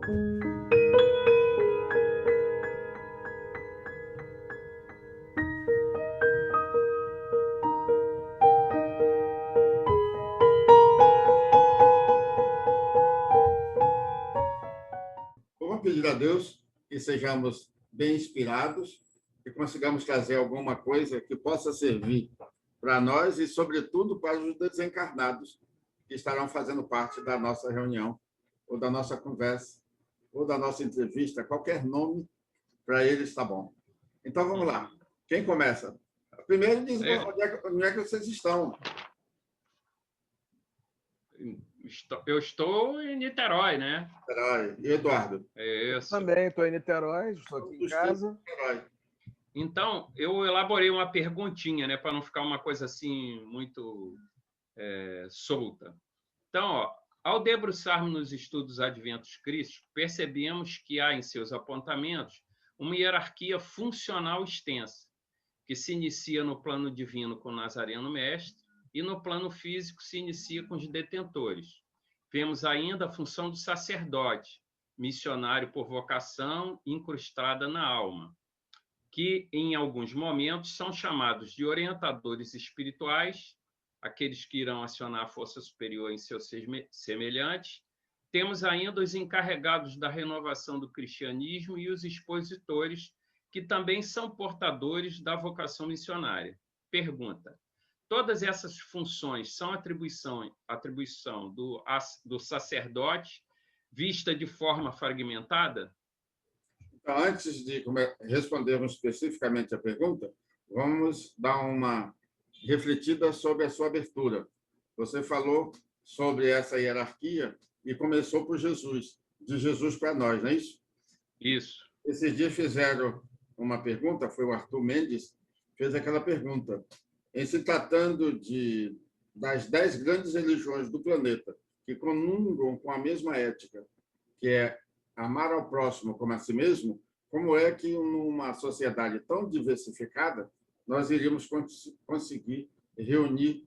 Vamos pedir a Deus que sejamos bem inspirados, que consigamos trazer alguma coisa que possa servir para nós e, sobretudo, para os desencarnados que estarão fazendo parte da nossa reunião, ou da nossa conversa, ou da nossa entrevista. Qualquer nome para eles está bom. Então, vamos lá. Quem começa? Primeiro, diz onde é que vocês estão. Eu estou em Niterói, né? Niterói. E Eduardo? Isso. Também estou em Niterói, estou aqui em casa. Então, eu elaborei uma perguntinha, né, para não ficar uma coisa assim muito solta. Então, ao debruçarmos nos estudos adventos crísticos, percebemos que há em seus apontamentos uma hierarquia funcional extensa, que se inicia no plano divino com o Nazareno Mestre e no plano físico se inicia com os detentores. Vemos ainda a função do sacerdote, missionário por vocação incrustada na alma, que, em alguns momentos, são chamados de orientadores espirituais, aqueles que irão acionar a força superior em seus semelhantes. Temos ainda os encarregados da renovação do cristianismo e os expositores, que também são portadores da vocação missionária. Pergunta: todas essas funções são atribuição do sacerdote, vista de forma fragmentada? Então, antes de respondermos especificamente a pergunta, vamos dar uma refletida sobre a sua abertura. Você falou sobre essa hierarquia e começou por Jesus, de Jesus para nós, não é isso? Isso. Esses dias fizeram uma pergunta, foi o Arthur Mendes, fez aquela pergunta. Em se tratando das 10 grandes religiões do planeta, que comungam com a mesma ética, que é amar ao próximo como a si mesmo, como é que, numa sociedade tão diversificada, nós iríamos conseguir reunir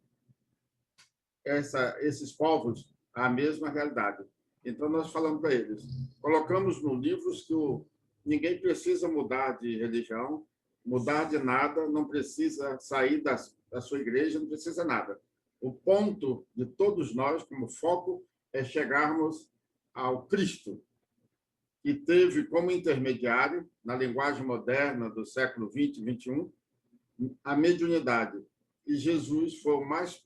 esses povos à mesma realidade? Então, nós falamos para eles, colocamos no livro que ninguém precisa mudar de religião, mudar de nada, não precisa sair da sua igreja, não precisa nada. O ponto de todos nós, como foco, é chegarmos ao Cristo, que teve como intermediário, na linguagem moderna do século XX e XXI, a mediunidade. E Jesus foi o mais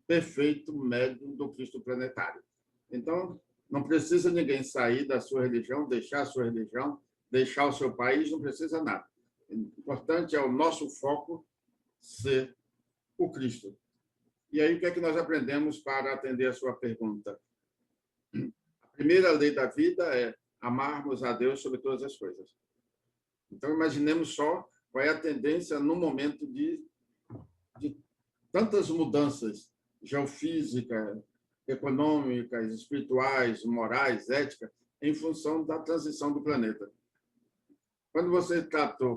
perfeito médium do Cristo planetário. Então, não precisa ninguém sair da sua religião, deixar a sua religião, deixar o seu país, não precisa nada. O importante é o nosso foco ser o Cristo. E aí, o que é que nós aprendemos para atender a sua pergunta? A primeira lei da vida é amarmos a Deus sobre todas as coisas. Então, imaginemos só qual é a tendência no momento de tantas mudanças geofísicas, econômicas, espirituais, morais, éticas, em função da transição do planeta. Quando você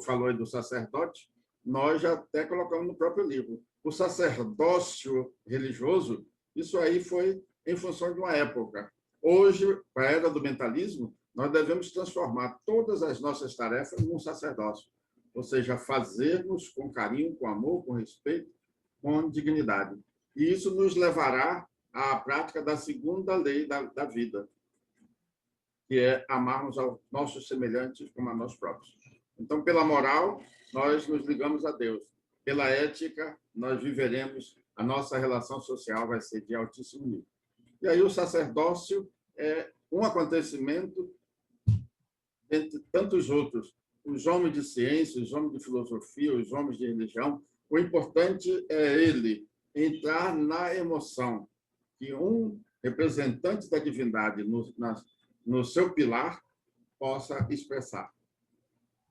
falou aí do sacerdote, nós já até colocamos no próprio livro. O sacerdócio religioso, isso aí foi em função de uma época. Hoje, com a era do mentalismo, nós devemos transformar todas as nossas tarefas num sacerdócio, ou seja, fazermos com carinho, com amor, com respeito, com dignidade. E isso nos levará à prática da segunda lei da vida, que é amarmos aos nossos semelhantes como a nós próprios. Então, pela moral, nós nos ligamos a Deus. Pela ética, nós viveremos, a nossa relação social vai ser de altíssimo nível. E aí o sacerdócio é um acontecimento entre tantos outros. Os homens de ciência, os homens de filosofia, os homens de religião, o importante é ele entrar na emoção que um representante da divindade no seu pilar possa expressar.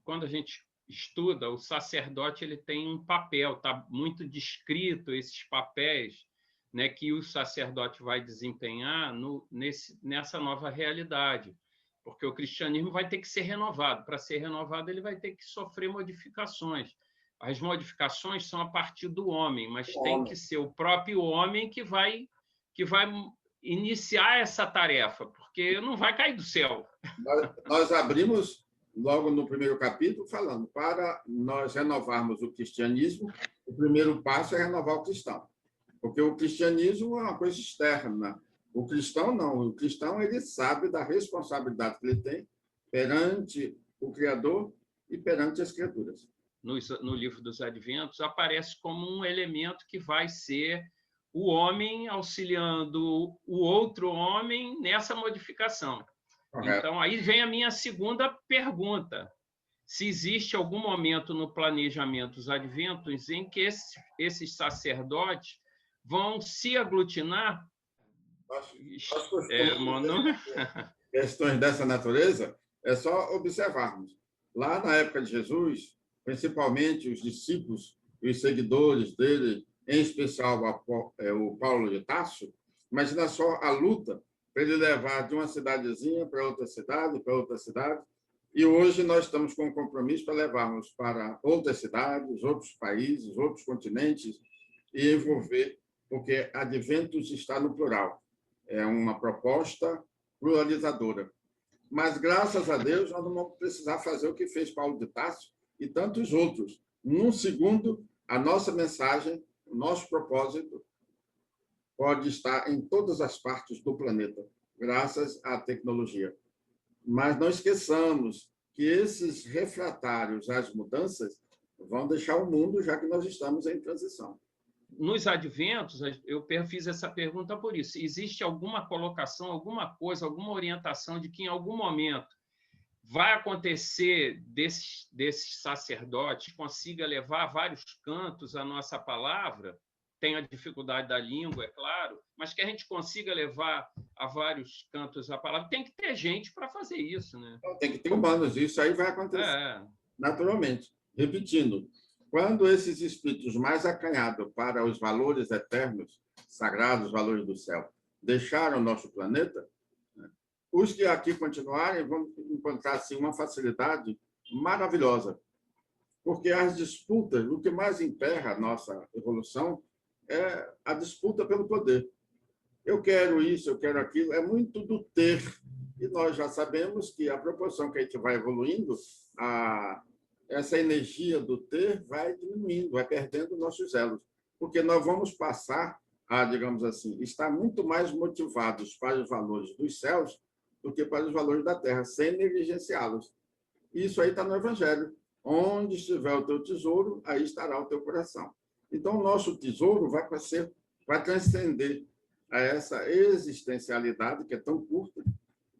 Quando a gente estuda, o sacerdote ele tem um papel, está muito descrito esses papéis, né, que o sacerdote vai desempenhar nessa nova realidade, porque o cristianismo vai ter que ser renovado. Para ser renovado, ele vai ter que sofrer modificações. As modificações são a partir do homem, mas tem que ser o próprio homem que vai iniciar essa tarefa, porque não vai cair do céu. Nós abrimos logo no primeiro capítulo falando, para nós renovarmos o cristianismo, o primeiro passo é renovar o cristão, porque o cristianismo é uma coisa externa. O cristão não, o cristão ele sabe da responsabilidade que ele tem perante o Criador e perante as criaturas. No livro dos Adventos, aparece como um elemento que vai ser o homem auxiliando o outro homem nessa modificação. Correto. Então, aí vem a minha segunda pergunta. Se existe algum momento no planejamento dos adventos em que esses sacerdotes vão se aglutinar? Questões dessa natureza, é só observarmos. Lá na época de Jesus, principalmente os discípulos e os seguidores dele, em especial o Paulo de Tarso, imagina só a luta para ele levar de uma cidadezinha para outra cidade, e hoje nós estamos com um compromisso para levarmos para outras cidades, outros países, outros continentes, e envolver, porque Adventus está no plural. É uma proposta pluralizadora. Mas, graças a Deus, nós não vamos precisar fazer o que fez Paulo de Tarso e tantos outros. Num segundo, a nossa mensagem, o nosso propósito pode estar em todas as partes do planeta, graças à tecnologia. Mas não esqueçamos que esses refratários às mudanças vão deixar o mundo, já que nós estamos em transição. Nos adventos, eu fiz essa pergunta por isso. Existe alguma colocação, alguma coisa, alguma orientação de que, em algum momento, vai acontecer desses sacerdotes consiga levar a vários cantos a nossa palavra? Tem a dificuldade da língua, é claro, mas que a gente consiga levar a vários cantos a palavra. Tem que ter gente para fazer isso, né? Tem que ter humanos, isso aí vai acontecer naturalmente. Repetindo, quando esses espíritos mais acanhados para os valores eternos, sagrados, valores do céu, deixaram o nosso planeta, os que aqui continuarem vão encontrar assim, uma facilidade maravilhosa, porque as disputas, o que mais emperra a nossa evolução é a disputa pelo poder. Eu quero isso, eu quero aquilo, é muito do ter. E nós já sabemos que a proporção que a gente vai evoluindo, essa energia do ter vai diminuindo, vai perdendo nossos elos, porque nós vamos passar a, digamos assim, estar muito mais motivados para os valores dos céus do que para os valores da terra, sem negligenciá-los. Isso aí está no Evangelho. Onde estiver o teu tesouro, aí estará o teu coração. Então, o nosso tesouro vai transcender a essa existencialidade, que é tão curta,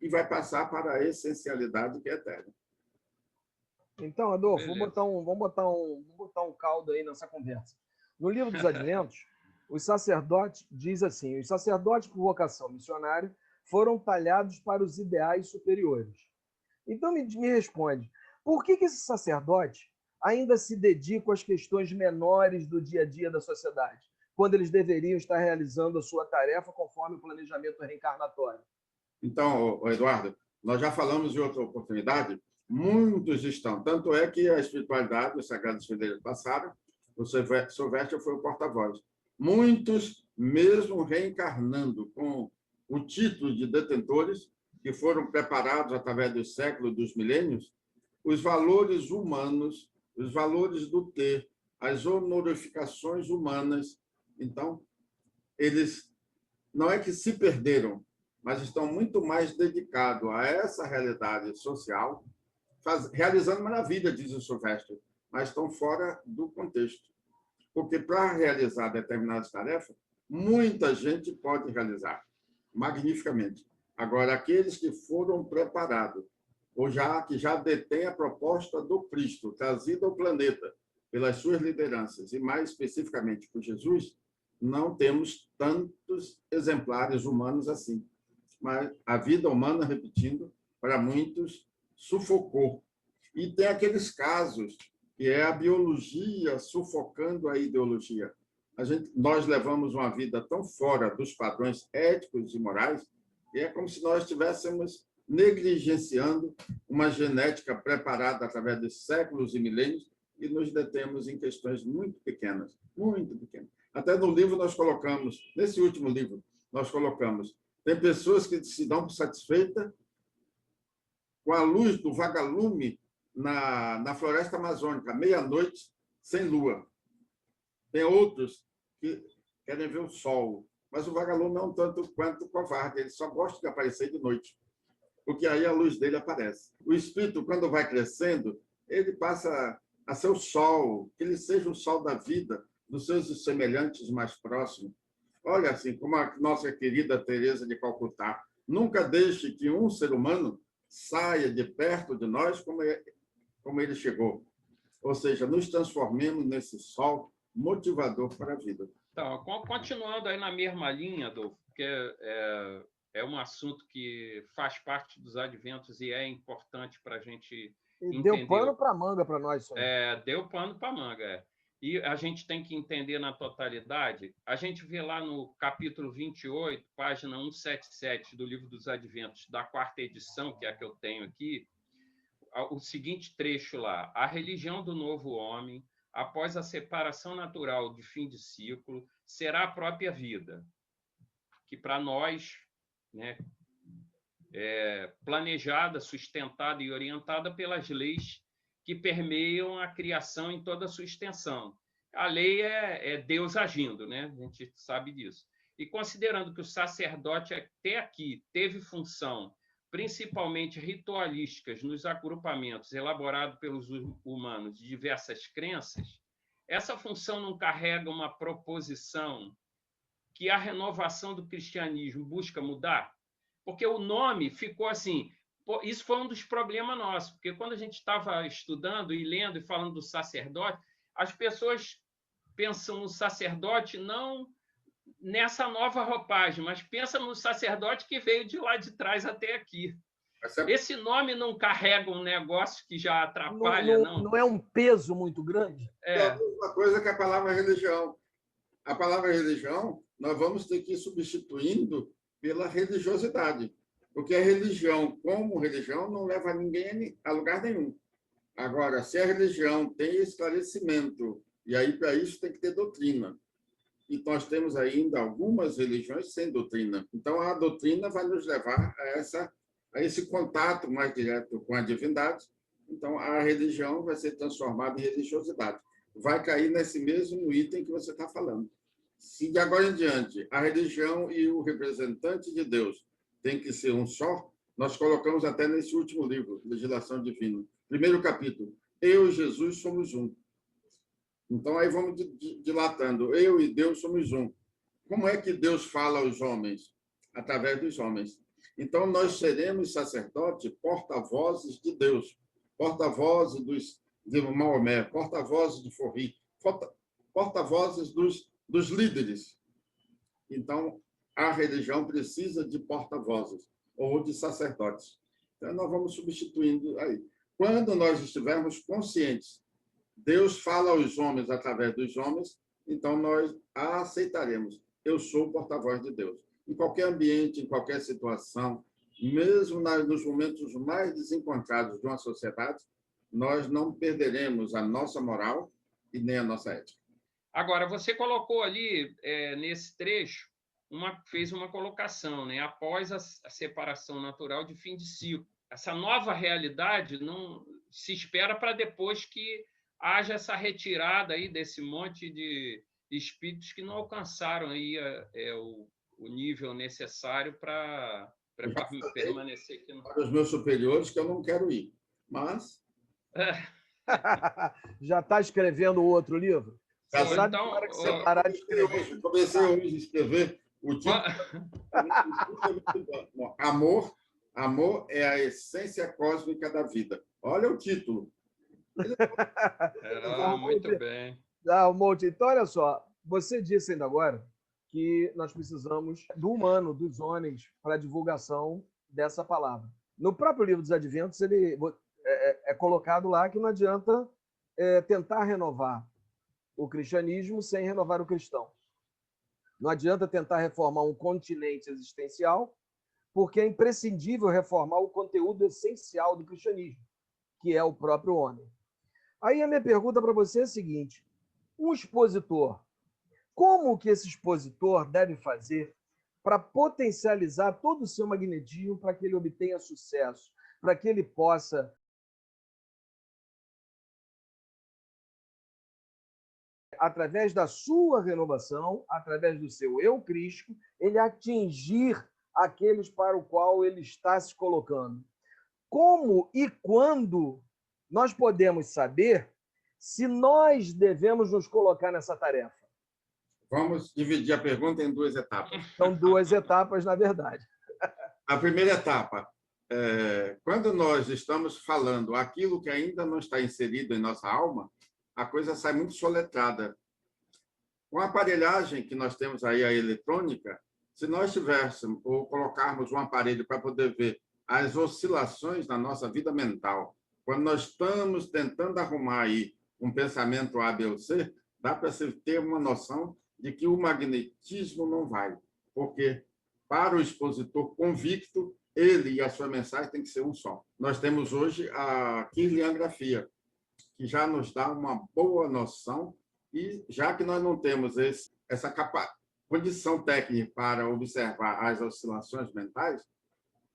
e vai passar para a essencialidade, que é eterna. Então, Adolfo, vamos botar um caldo aí nessa conversa. No livro dos Adventos, os sacerdotes, diz assim, os sacerdotes por vocação missionária foram talhados para os ideais superiores. Então, me responde, por que esses sacerdotes ainda se dedicam às questões menores do dia a dia da sociedade, quando eles deveriam estar realizando a sua tarefa conforme o planejamento reencarnatório? Então, Eduardo, nós já falamos em outra oportunidade, muitos estão, tanto é que a espiritualidade, os sagrados fileiros passaram, o Silvestre foi o porta-voz. Muitos, mesmo reencarnando com o título de detentores, que foram preparados através dos séculos, dos milênios, os valores humanos, os valores do ter, as honorificações humanas. Então, eles não é que se perderam, mas estão muito mais dedicados a essa realidade social, realizando maravilha, diz o Silvestre, mas estão fora do contexto. Porque, para realizar determinadas tarefas, muita gente pode realizar magnificamente. Agora, aqueles que foram preparados, ou que já detêm a proposta do Cristo, trazida ao planeta pelas suas lideranças, e mais especificamente por Jesus, não temos tantos exemplares humanos assim. Mas a vida humana, repetindo, para muitos, sufocou. E tem aqueles casos que é a biologia sufocando a ideologia. Nós levamos uma vida tão fora dos padrões éticos e morais, que é como se nós estivéssemos negligenciando uma genética preparada através de séculos e milênios e nos detemos em questões muito pequenas, muito pequenas. Até no livro nós colocamos, nesse último livro, nós colocamos Tem pessoas que se dão por satisfeitas com a luz do vagalume na floresta amazônica, meia-noite, sem lua. Tem outros que querem ver o sol, mas o vagalume é um tanto quanto covarde, ele só gosta de aparecer de noite, porque aí a luz dele aparece. O espírito, quando vai crescendo, ele passa a ser o sol, que ele seja o sol da vida, dos seus semelhantes mais próximos. Olha, assim, como a nossa querida Teresa de Calcutá, nunca deixe que um ser humano saia de perto de nós como ele chegou. Ou seja, nos transformemos nesse sol motivador para a vida. Então, continuando aí na mesma linha, Adolfo, porque é um assunto que faz parte dos adventos e é importante para a gente entender. Deu pano para manga para nós. Deu pano para manga. E a gente tem que entender na totalidade. A gente vê lá no capítulo 28, página 177 do Livro dos Adventos, da 4ª edição, que é a que eu tenho aqui, o seguinte trecho lá: a religião do novo homem, após a separação natural de fim de ciclo, será a própria vida, que para nós, né, é planejada, sustentada e orientada pelas leis que permeiam a criação em toda a sua extensão. A lei é Deus agindo, né? A gente sabe disso. E considerando que o sacerdote até aqui teve função principalmente ritualísticas nos agrupamentos elaborados pelos humanos de diversas crenças, essa função não carrega uma proposição que a renovação do cristianismo busca mudar? Porque o nome ficou assim. Isso foi um dos problemas nossos, porque quando a gente estava estudando e lendo e falando do sacerdote, as pessoas pensam no sacerdote não nessa nova roupagem, mas pensam no sacerdote que veio de lá de trás até aqui. Esse nome não carrega um negócio que já atrapalha, não? Não é um peso muito grande? É a mesma coisa que a palavra religião. A palavra religião, nós vamos ter que ir substituindo pela religiosidade, porque a religião, como religião, não leva ninguém a lugar nenhum. Agora, se a religião tem esclarecimento, e aí para isso tem que ter doutrina, e nós temos ainda algumas religiões sem doutrina. Então, a doutrina vai nos levar a esse contato mais direto com a divindade. Então, a religião vai ser transformada em religiosidade. Vai cair nesse mesmo item que você está falando. Se de agora em diante a religião e o representante de Deus tem que ser um só, nós colocamos até nesse último livro, Legislação Divina, primeiro capítulo, eu e Jesus somos um. Então, aí vamos dilatando, eu e Deus somos um. Como é que Deus fala aos homens? Através dos homens. Então, nós seremos sacerdotes, porta-vozes de Deus, porta-vozes de Maomé, porta-vozes de Forri, porta-vozes dos líderes. Então, a religião precisa de porta-vozes ou de sacerdotes. Então, nós vamos substituindo aí. Quando nós estivermos conscientes, Deus fala aos homens através dos homens, então nós a aceitaremos. Eu sou o porta-voz de Deus. Em qualquer ambiente, em qualquer situação, mesmo nos momentos mais desencontrados de uma sociedade, nós não perderemos a nossa moral e nem a nossa ética. Agora, você colocou ali, nesse trecho, fez uma colocação, né? Após a separação natural de fim de ciclo. Essa nova realidade não se espera para depois que haja essa retirada aí desse monte de espíritos que não alcançaram aí o nível necessário para permanecer aqui. Para os meus superiores, que eu não quero ir. Mas... Já está escrevendo outro livro? Você sabe então, que hora que você parar de escrever. Comecei hoje a escrever o título. Amor é a essência cósmica da vida. Olha o título. Muito bem. Então, olha só, você disse ainda agora que nós precisamos do humano, dos homens, para a divulgação dessa palavra. No próprio Livro dos Adventos, ele é colocado lá que não adianta tentar renovar o cristianismo sem renovar o cristão. Não adianta tentar reformar um continente existencial, porque é imprescindível reformar o conteúdo essencial do cristianismo, que é o próprio homem. Aí a minha pergunta para você é a seguinte: um expositor, como que esse expositor deve fazer para potencializar todo o seu magnetismo para que ele obtenha sucesso, para que ele possa através da sua renovação, através do seu eu crístico, ele atingir aqueles para o qual ele está se colocando. Como e quando nós podemos saber se nós devemos nos colocar nessa tarefa? Vamos dividir a pergunta em duas etapas. São duas etapas, na verdade. A primeira etapa, quando nós estamos falando aquilo que ainda não está inserido em nossa alma, a coisa sai muito soletrada. Com a aparelhagem que nós temos aí, a eletrônica, se nós tivéssemos ou colocarmos um aparelho para poder ver as oscilações na nossa vida mental, quando nós estamos tentando arrumar aí um pensamento A, B ou C, dá para você ter uma noção de que o magnetismo não vai, porque para o expositor convicto, ele e a sua mensagem tem que ser um só. Nós temos hoje a kirliangrafia, que já nos dá uma boa noção, e já que nós não temos essa condição técnica para observar as oscilações mentais,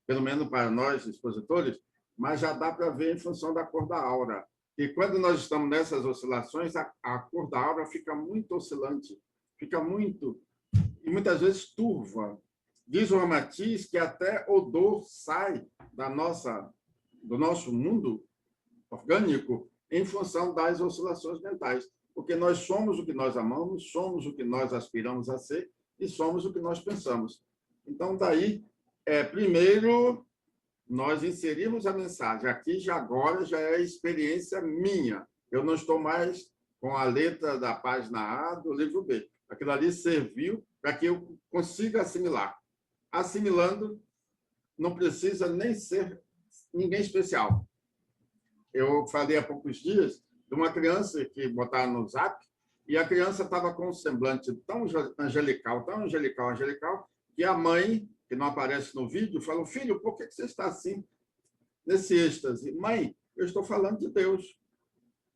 pelo menos para nós, expositores, mas já dá para ver em função da cor da aura. E quando nós estamos nessas oscilações, a cor da aura fica muito oscilante, fica muito, e muitas vezes turva. Diz o Ramatiz que até odor sai do nosso mundo orgânico em função das oscilações mentais, porque nós somos o que nós amamos, somos o que nós aspiramos a ser e somos o que nós pensamos. Então, daí, primeiro, nós inserimos a mensagem. Aqui, já agora, já é experiência minha. Eu não estou mais com a letra da página A do livro B. Aquilo ali serviu para que eu consiga assimilar. Assimilando, não precisa nem ser ninguém especial. Eu falei há poucos dias de uma criança que botaram no Zap, e a criança estava com um semblante tão angelical, que a mãe, que não aparece no vídeo, falou: filho, por que você está assim, nesse êxtase? Mãe, eu estou falando de Deus.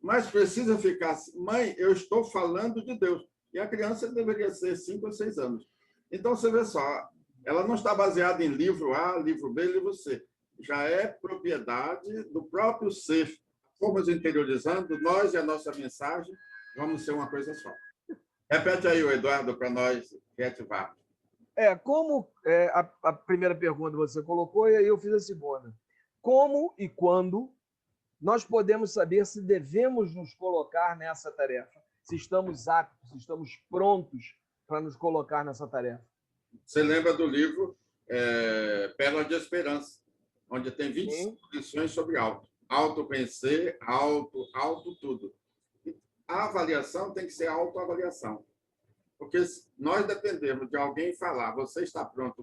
Mas precisa ficar assim. Mãe, eu estou falando de Deus. E a criança deveria ser 5 ou 6 anos. Então, você vê só, ela não está baseada em livro A, livro B, livro C. Já é propriedade do próprio ser. Fomos interiorizando, nós e a nossa mensagem vamos ser uma coisa só. Repete aí, Eduardo, para nós reativar. Como a primeira pergunta você colocou, e aí eu fiz a segunda. Como e quando nós podemos saber se devemos nos colocar nessa tarefa? Se estamos aptos, se estamos prontos para nos colocar nessa tarefa? Você lembra do livro Pérola de Esperança, onde tem 25 lições sobre autoconhecer, tudo. A avaliação tem que ser autoavaliação. Porque nós dependemos de alguém falar, você está pronto,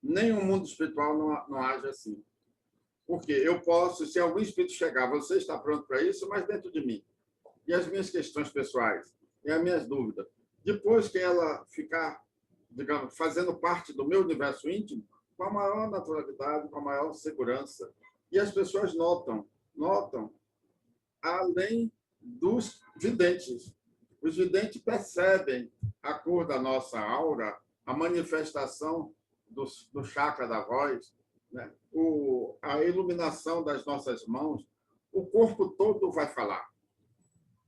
nenhum mundo espiritual não age assim. Porque eu posso, se algum espírito chegar, você está pronto para isso, mas dentro de mim. E as minhas questões pessoais, e as minhas dúvidas. Depois que ela ficar, digamos, fazendo parte do meu universo íntimo, com a maior naturalidade, com a maior segurança. E as pessoas notam, além dos videntes. Os videntes percebem a cor da nossa aura, a manifestação do chakra da voz, né? A iluminação das nossas mãos, o corpo todo vai falar.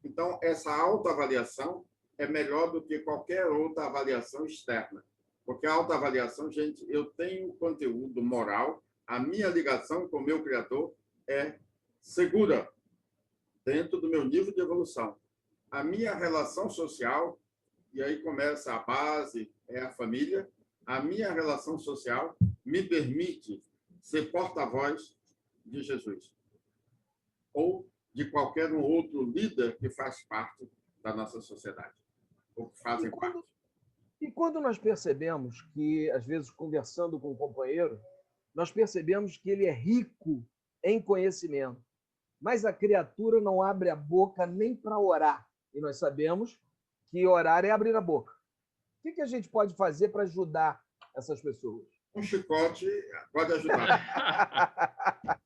Então, essa autoavaliação é melhor do que qualquer outra avaliação externa. Porque a autoavaliação, gente, eu tenho conteúdo moral, a minha ligação com o meu Criador é segura dentro do meu nível de evolução. A minha relação social, e aí começa a base, é a família, a minha relação social me permite ser porta-voz de Jesus ou de qualquer outro líder que faz parte da nossa sociedade, ou que fazem parte. E quando nós percebemos que, às vezes, conversando com um companheiro, nós percebemos que ele é rico em conhecimento, mas a criatura não abre a boca nem para orar. E nós sabemos que orar é abrir a boca. O que a gente pode fazer para ajudar essas pessoas? Um chicote pode ajudar.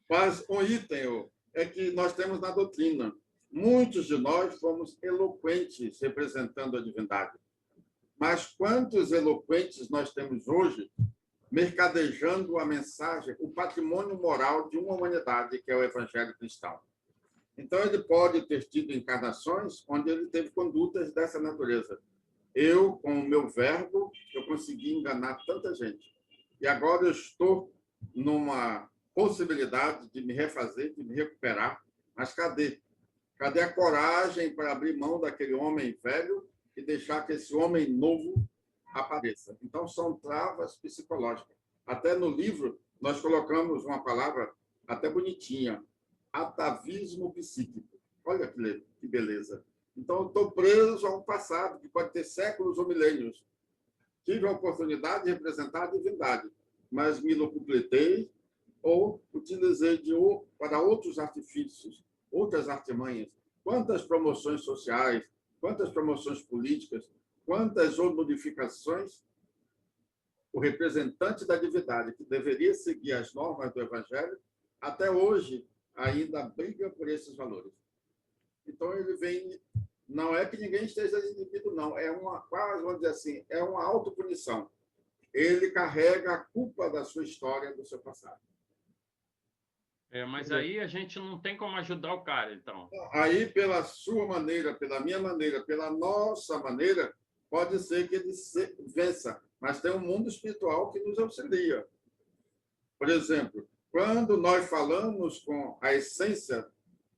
Mas um item é que nós temos na doutrina. Muitos de nós fomos eloquentes representando a divindade. Mas quantos eloquentes nós temos hoje mercadejando a mensagem, o patrimônio moral de uma humanidade, que é o Evangelho cristão. Então, ele pode ter tido encarnações onde ele teve condutas dessa natureza. Eu, com o meu verbo, eu consegui enganar tanta gente. E agora eu estou numa possibilidade de me refazer, de me recuperar. Mas cadê? Cadê a coragem para abrir mão daquele homem velho e deixar que esse homem novo apareça? Então, são travas psicológicas. Até no livro, nós colocamos uma palavra até bonitinha, atavismo psíquico. Olha que beleza. Então, eu estou preso a um passado que pode ter séculos ou milênios. Tive a oportunidade de representar a divindade, mas me locupletei ou utilizei para outros artifícios, outras artimanhas. Quantas promoções sociais, quantas promoções políticas, quantas modificações o representante da divindade, que deveria seguir as normas do Evangelho, até hoje ainda briga por esses valores. Então, ele vem... Não é que ninguém esteja inibido, não. É uma, quase, vamos dizer assim, é uma autopunição. Ele carrega a culpa da sua história, do seu passado. Mas aí a gente não tem como ajudar o cara, então. Aí, pela sua maneira, pela minha maneira, pela nossa maneira, pode ser que ele vença. Mas tem um mundo espiritual que nos auxilia. Por exemplo, quando nós falamos com a essência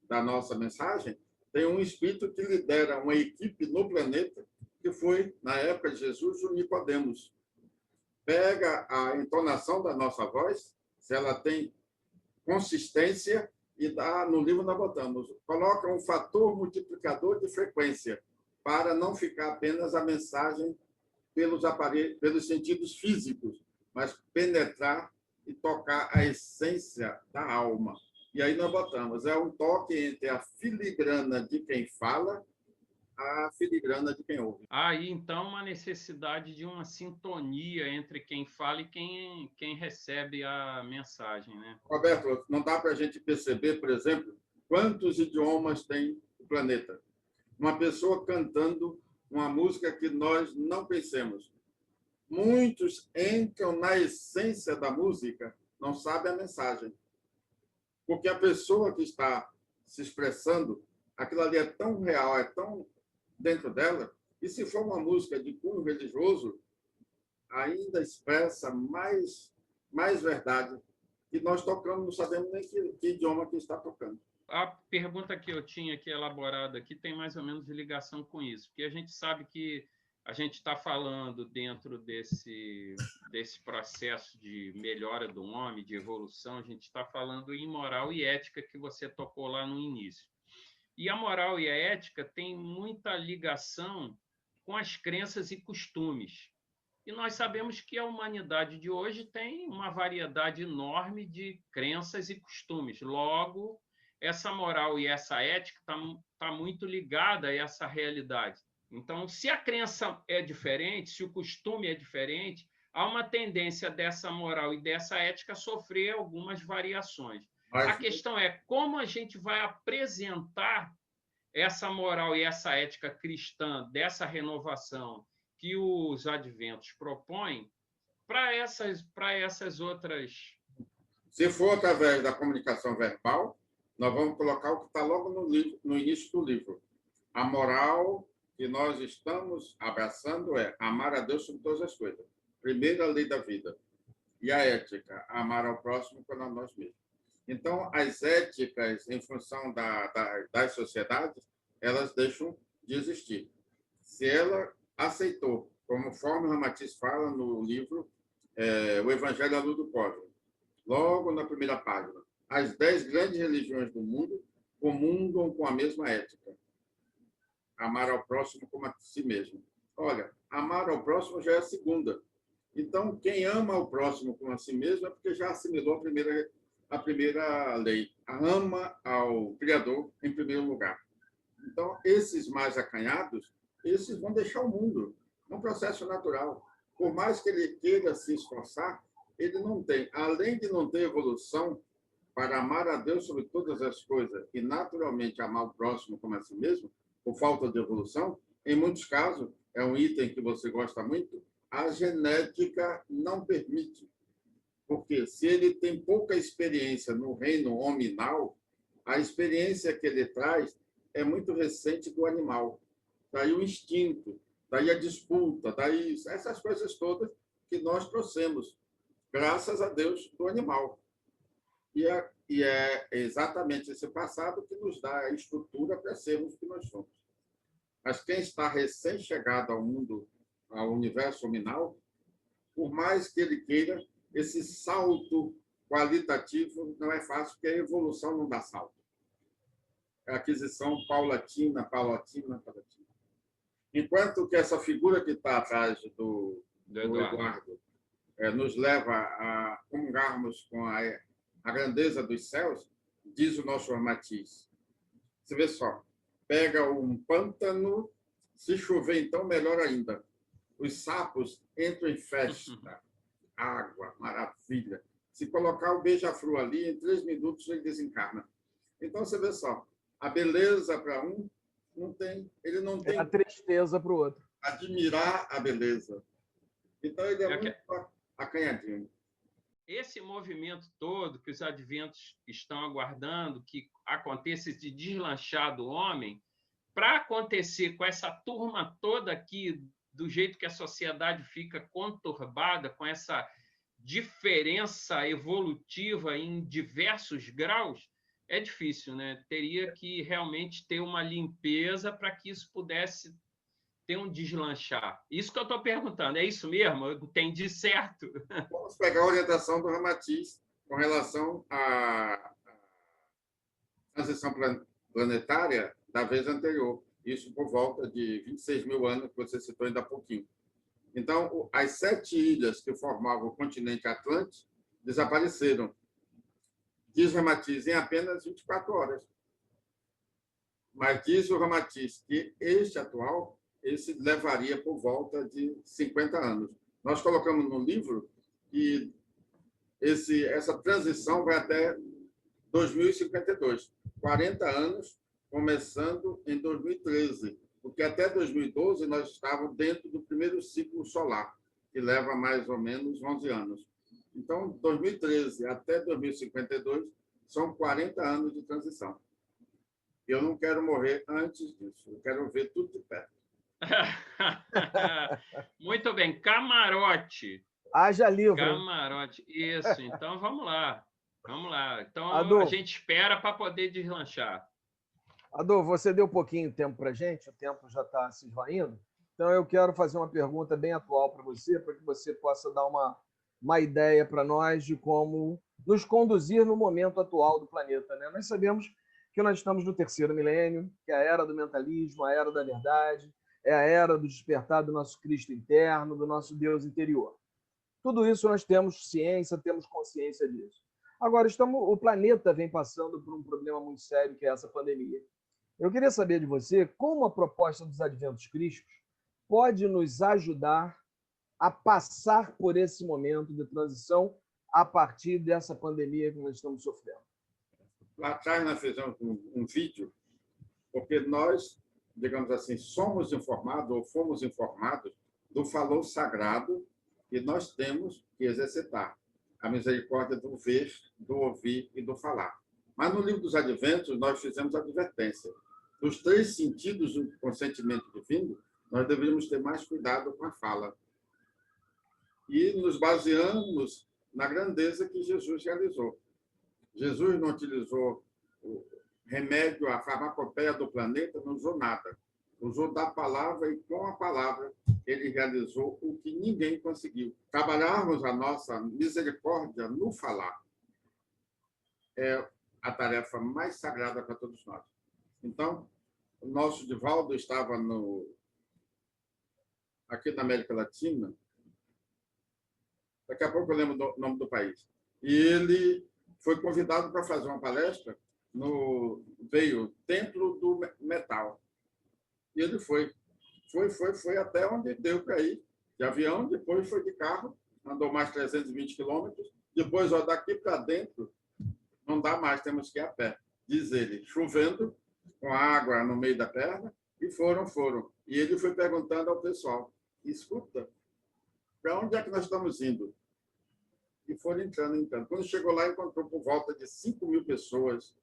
da nossa mensagem, tem um espírito que lidera uma equipe no planeta, que foi, na época de Jesus, o Nicodemos. Pega a entonação da nossa voz, se ela tem consistência, e dá, no livro nós botamos, coloca um fator multiplicador de frequência, para não ficar apenas a mensagem pelos aparelhos, pelos sentidos físicos, mas penetrar e tocar a essência da alma. E aí nós botamos, é um toque entre a filigrana de quem fala, a filigrana de quem ouve. Aí, então, uma necessidade de uma sintonia entre quem fala e quem recebe a mensagem, né? Roberto, não dá para a gente perceber, por exemplo, quantos idiomas tem o planeta. Uma pessoa cantando uma música que nós não pensemos. Muitos entram na essência da música, não sabem a mensagem. Porque a pessoa que está se expressando, aquilo ali é tão real, é tão dentro dela, e se for uma música de cunho religioso, ainda expressa mais verdade. E nós tocamos, não sabemos nem que idioma que está tocando. A pergunta que eu tinha aqui elaborada aqui tem mais ou menos ligação com isso, porque a gente sabe que a gente está falando dentro desse processo de melhora do homem, de evolução, a gente está falando em moral e ética, que você tocou lá no início. E a moral e a ética têm muita ligação com as crenças e costumes. E nós sabemos que a humanidade de hoje tem uma variedade enorme de crenças e costumes. Logo, essa moral e essa ética está muito ligada a essa realidade. Então, se a crença é diferente, se o costume é diferente, há uma tendência dessa moral e dessa ética a sofrer algumas variações. A questão é como a gente vai apresentar essa moral e essa ética cristã dessa renovação que os adventos propõem para essas outras... Se for através da comunicação verbal, nós vamos colocar o que está logo no início do livro. A moral que nós estamos abraçando é amar a Deus sobre todas as coisas. Primeira lei da vida. E a ética, amar ao próximo como a nós mesmos. Então, as éticas, em função das sociedades, elas deixam de existir. Se ela aceitou, conforme o Ramatiz fala no livro O Evangelho à Luz do Código, logo na primeira página, as 10 grandes religiões do mundo comungam com a mesma ética. Amar ao próximo como a si mesmo. Olha, amar ao próximo já é a segunda. Então, quem ama ao próximo como a si mesmo é porque já assimilou a primeira lei. Ama ao Criador em primeiro lugar. Então, esses mais acanhados, esses vão deixar o mundo. É um processo natural. Por mais que ele queira se esforçar, ele não tem. Além de não ter evolução para amar a Deus sobre todas as coisas e, naturalmente, amar o próximo como a si mesmo, por falta de evolução, em muitos casos, é um item que você gosta muito, a genética não permite. Porque se ele tem pouca experiência no reino hominal, a experiência que ele traz é muito recente do animal. Daí o instinto, daí a disputa, daí essas coisas todas que nós trouxemos, graças a Deus, do animal. E é exatamente esse passado que nos dá a estrutura para sermos o que nós somos. Mas quem está recém-chegado ao mundo, ao universo hominal, por mais que ele queira, esse salto qualitativo não é fácil, porque a evolução não dá salto. É aquisição paulatina, paulatina, paulatina. Enquanto que essa figura que está atrás do Eduardo nos leva a comungarmos com a grandeza dos céus, diz o nosso Matiz. Você vê só, pega um pântano, se chover, então, melhor ainda. Os sapos entram em festa, água, maravilha. Se colocar o beija-flor ali, em 3 minutos ele desencarna. Então, você vê só, a beleza para um não tem, ele não tem... É a tristeza para o outro. Admirar a beleza. Então, ele é muito acanhadinho. Esse movimento todo que os adventos estão aguardando, que aconteça esse deslanchar do homem, para acontecer com essa turma toda aqui, do jeito que a sociedade fica conturbada, com essa diferença evolutiva em diversos graus, é difícil, né? Teria que realmente ter uma limpeza para que isso pudesse ter um deslanchar. Isso que eu estou perguntando, é isso mesmo? Eu entendi certo? Vamos pegar a orientação do Ramatiz com relação à transição planetária da vez anterior. Isso por volta de 26 mil anos, que você citou ainda há pouquinho. Então, as 7 ilhas que formavam o continente Atlântico desapareceram. Diz o Ramatiz em apenas 24 horas. Mas diz o Ramatiz que este atual, esse levaria por volta de 50 anos. Nós colocamos no livro que essa transição vai até 2052, 40 anos, começando em 2013, porque até 2012 nós estávamos dentro do primeiro ciclo solar, que leva mais ou menos 11 anos. Então, 2013 até 2052 são 40 anos de transição. Eu não quero morrer antes disso, eu quero ver tudo de perto. Muito bem, camarote. Haja livro. Camarote, isso. Então, vamos lá. Vamos lá. Então, Adolfo, a gente espera para poder deslanchar. Adolfo, você deu um pouquinho de tempo para a gente, o tempo já está se esvaindo. Então, eu quero fazer uma pergunta bem atual para você que você possa dar uma ideia para nós de como nos conduzir no momento atual do planeta, né? Nós sabemos que nós estamos no 3º milênio, que é a era do mentalismo, a era da verdade, é a era do despertar do nosso Cristo interno, do nosso Deus interior. Tudo isso nós temos ciência, temos consciência disso. Agora, o planeta vem passando por um problema muito sério, que é essa pandemia. Eu queria saber de você como a proposta dos Adventos Crísticos pode nos ajudar a passar por esse momento de transição a partir dessa pandemia que nós estamos sofrendo. Lá atrás nós fizemos um vídeo, porque nós, digamos assim, somos informados ou fomos informados do valor sagrado que nós temos que exercitar. A misericórdia do ver, do ouvir e do falar. Mas no livro dos Adventos nós fizemos a advertência. Dos 3 sentidos do consentimento divino, nós deveríamos ter mais cuidado com a fala. E nos baseamos na grandeza que Jesus realizou. Jesus não utilizou o remédio, a farmacopeia do planeta, não usou nada. Usou da palavra e com a palavra ele realizou o que ninguém conseguiu. Trabalharmos a nossa misericórdia no falar é a tarefa mais sagrada para todos nós. Então, o nosso Divaldo estava aqui na América Latina, daqui a pouco eu lembro o nome do país, e ele foi convidado para fazer uma palestra veio Templo do Metal. E ele foi até onde deu para ir, de avião, depois foi de carro, andou mais 320 quilômetros, depois, daqui para dentro, não dá mais, temos que ir a pé. Diz ele, chovendo, com água no meio da perna, e foram. E ele foi perguntando ao pessoal, escuta, para onde é que nós estamos indo? E foram entrando. Quando chegou lá, encontrou por volta de 5.000 pessoas.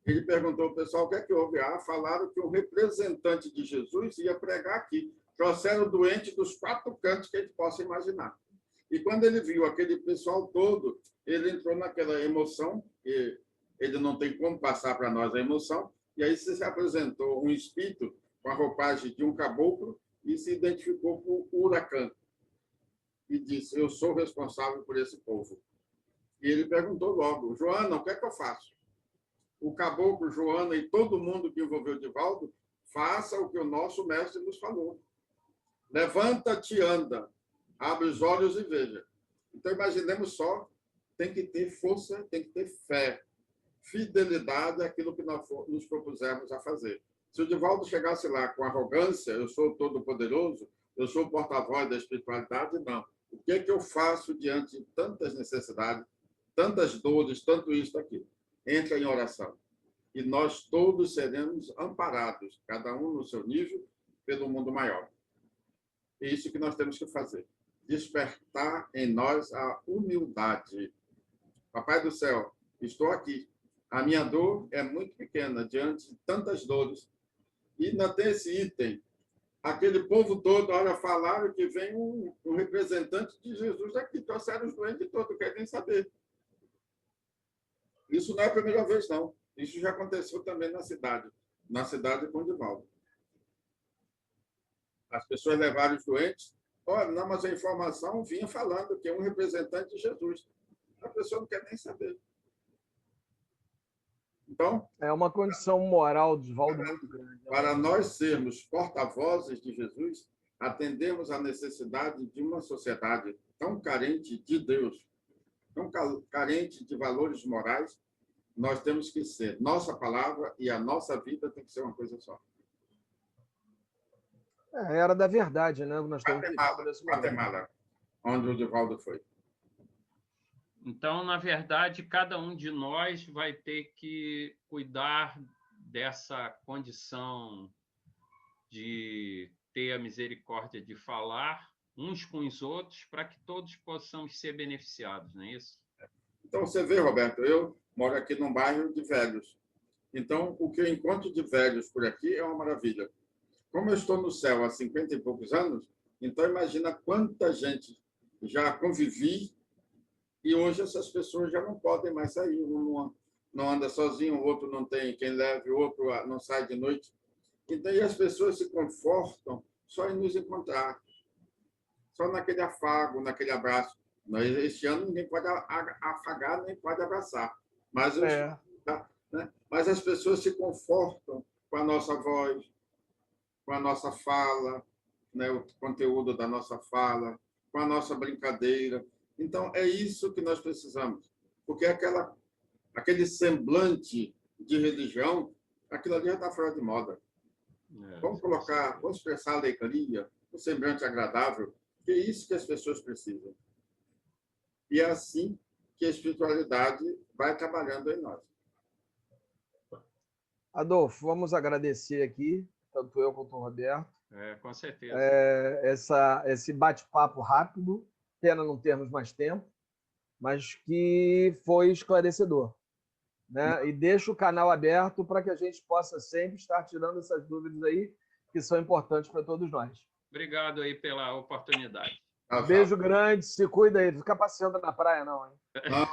Ele perguntou ao pessoal o que é que houve. Falaram que um representante de Jesus ia pregar aqui. Trouxeram o doente dos 4 cantos que a gente possa imaginar. E quando ele viu aquele pessoal todo, ele entrou naquela emoção, e ele não tem como passar para nós a emoção, e aí se apresentou um espírito com a roupagem de um caboclo e se identificou por Huracan. E disse, eu sou responsável por esse povo. E ele perguntou logo, Joana, o que é que eu faço? O caboclo, Joana e todo mundo que envolveu o Divaldo, faça o que o nosso mestre nos falou. Levanta-te e anda, abre os olhos e veja. Então, imaginemos só, tem que ter força, tem que ter fé, fidelidade àquilo que nós nos propusemos a fazer. Se o Divaldo chegasse lá com arrogância, eu sou todo-poderoso, eu sou o porta-voz da espiritualidade, não. O que é que eu faço diante de tantas necessidades, tantas dores, tanto isso, aquilo? Entra em oração. E nós todos seremos amparados, cada um no seu nível, pelo mundo maior. É isso que nós temos que fazer. Despertar em nós a humildade. Papai do céu, estou aqui. A minha dor é muito pequena diante de tantas dores. E ainda tem esse item. Aquele povo todo, olha, falaram que vem um representante de Jesus daqui, trouxeram os doentes todos, querem saber. Isso não é a primeira vez, não. Isso já aconteceu também na cidade com o Divaldo. As pessoas levaram os doentes, olha, não, mas a informação vinha falando que é um representante de Jesus. A pessoa não quer nem saber. Então, é uma condição moral do Divaldo muito grande. Para nós sermos porta-vozes de Jesus, atendemos à necessidade de uma sociedade tão carente de Deus, tão carente de valores morais, nós temos que ser. Nossa palavra e a nossa vida tem que ser uma coisa só. É, era da verdade, né? Nós estamos vivendo nesse momento. Guatemala, onde o Divaldo foi. Então, na verdade, cada um de nós vai ter que cuidar dessa condição de ter a misericórdia de falar uns com os outros para que todos possamos ser beneficiados, não é isso? Então, você vê, Roberto, eu moro aqui num bairro de velhos. Então, o que eu encontro de velhos por aqui é uma maravilha. Como eu estou no céu há 50 e poucos anos, então imagina quanta gente já convivi. E hoje essas pessoas já não podem mais sair. Um não anda sozinho, o outro não tem quem leve, o outro não sai de noite. Então, e as pessoas se confortam só em nos encontrar, só naquele afago, naquele abraço. Este ano ninguém pode afagar, nem pode abraçar. Mas, mas as pessoas se confortam com a nossa voz, com a nossa fala, né, o conteúdo da nossa fala, com a nossa brincadeira. Então, é isso que nós precisamos. Porque aquele semblante de religião, aquilo ali já está fora de moda. Vamos expressar a alegria, o semblante agradável, que é isso que as pessoas precisam. E é assim que a espiritualidade vai trabalhando em nós. Adolfo, vamos agradecer aqui, tanto eu quanto o Roberto. Com certeza. Esse bate-papo rápido, pena não termos mais tempo, mas que foi esclarecedor, né? E deixa o canal aberto para que a gente possa sempre estar tirando essas dúvidas aí, que são importantes para todos nós. Obrigado aí pela oportunidade. Beijo grande, se cuida aí, não fica passeando na praia não, hein? Não.